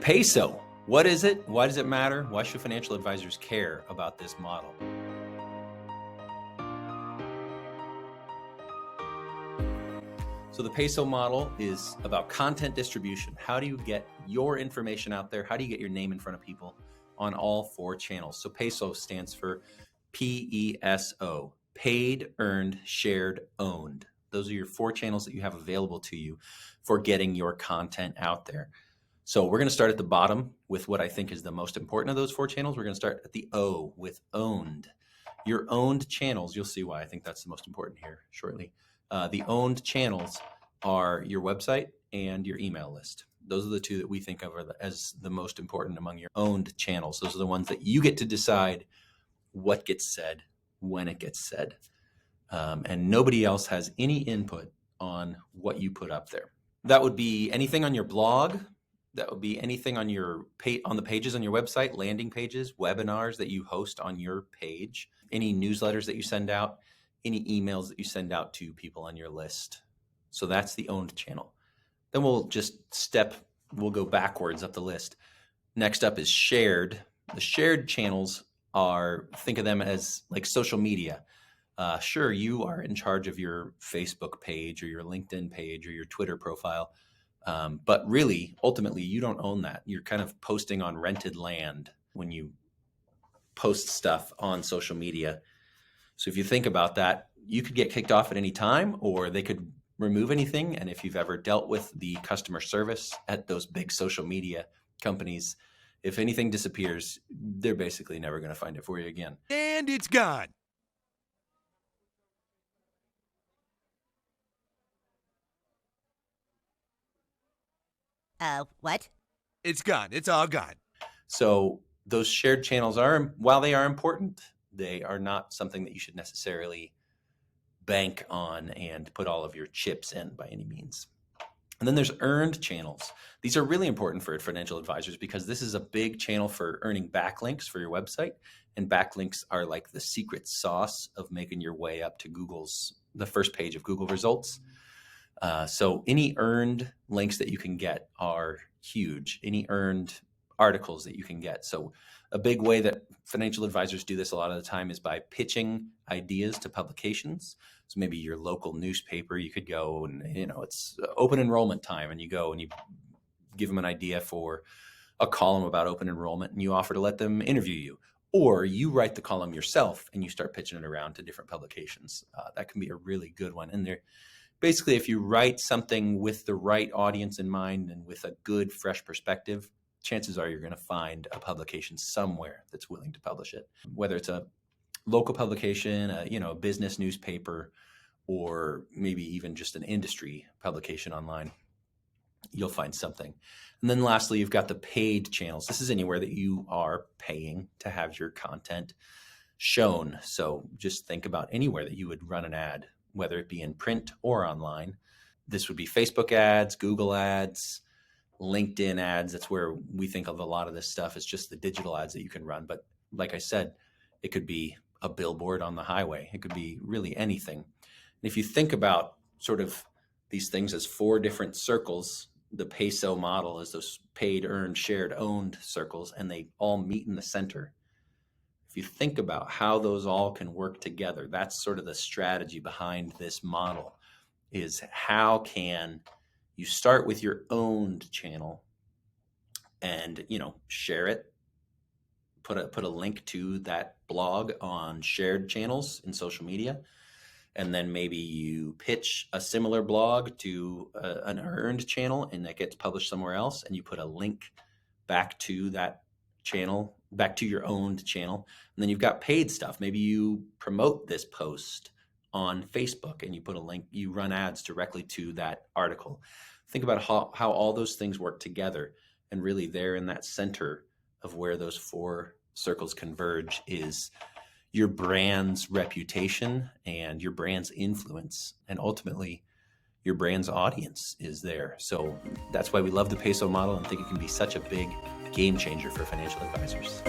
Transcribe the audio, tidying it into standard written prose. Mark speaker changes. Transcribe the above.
Speaker 1: PESO, what is it? Why does it matter? Why should financial advisors care about this model? So the PESO model is about content distribution. How do you get your information out there? How do you get your name in front of people on all four channels? So PESO stands for PESO, paid, earned, shared, owned. Those are your four channels that you have available to you for getting your content out there. So we're going to start at the bottom with what I think is the most important of those four channels. We're going to start at the O with owned. Your owned channels, you'll see why I think that's the most important here shortly. The owned channels are your website and your email list. Those are the two that we think of as the most important among your owned channels. Those are the ones that you get to decide what gets said, when it gets said. And nobody else has any input on what you put up there. That would be anything on your blog. That would be anything on on the pages on your website, landing pages, webinars that you host on your page, any newsletters that you send out, any emails that you send out to people on your list. So that's the owned channel. Then we'll go backwards up the list. Next up is shared. The shared channels think of them as like social media. Sure, you are in charge of your Facebook page or your LinkedIn page or your Twitter profile. But really, ultimately, you don't own that. You're kind of posting on rented land when you post stuff on social media. So if you think about that, you could get kicked off at any time, or they could remove anything. And if you've ever dealt with the customer service at those big social media companies, if anything disappears, they're basically never going to find it for you again.
Speaker 2: And it's gone.
Speaker 3: What?
Speaker 2: It's gone. It's all gone.
Speaker 1: So those shared channels while they are important, they are not something that you should necessarily bank on and put all of your chips in by any means. And then there's earned channels. These are really important for financial advisors because this is a big channel for earning backlinks for your website. And backlinks are like the secret sauce of making your way up to the first page of Google results. So any earned links that you can get are huge. Any earned articles that you can get. So a big way that financial advisors do this a lot of the time is by pitching ideas to publications. So maybe your local newspaper, you could go and, it's open enrollment time, and you go and you give them an idea for a column about open enrollment, and you offer to let them interview you. Or you write the column yourself and you start pitching it around to different publications. That can be a really good one. And basically, if you write something with the right audience in mind and with a good, fresh perspective, chances are you're going to find a publication somewhere that's willing to publish it. Whether it's a local publication, a business newspaper, or maybe even just an industry publication online, you'll find something. And then lastly, you've got the paid channels. This is anywhere that you are paying to have your content shown. So just think about anywhere that you would run an ad, whether it be in print or online. This would be Facebook ads, Google ads, LinkedIn ads. That's where we think of a lot of this stuff. It's just the digital ads that you can run. But like I said, it could be a billboard on the highway. It could be really anything. And if you think about sort of these things as four different circles, the PESO model is those paid, earned, shared, owned circles, and they all meet in the center. If you think about how those all can work together, that's sort of the strategy behind this model, is how can you start with your owned channel and, share it, put a link to that blog on shared channels in social media. And then maybe you pitch a similar blog to an earned channel, and that gets published somewhere else. And you put a link back to that channel, back to your owned channel. And then you've got paid stuff. Maybe you promote this post on Facebook and you put a link, you run ads directly to that article. Think about how all those things work together. And really there in that center of where those four circles converge is your brand's reputation and your brand's influence. And ultimately, your brand's audience is there. So that's why we love the PESO model and think it can be such a big game changer for financial advisors.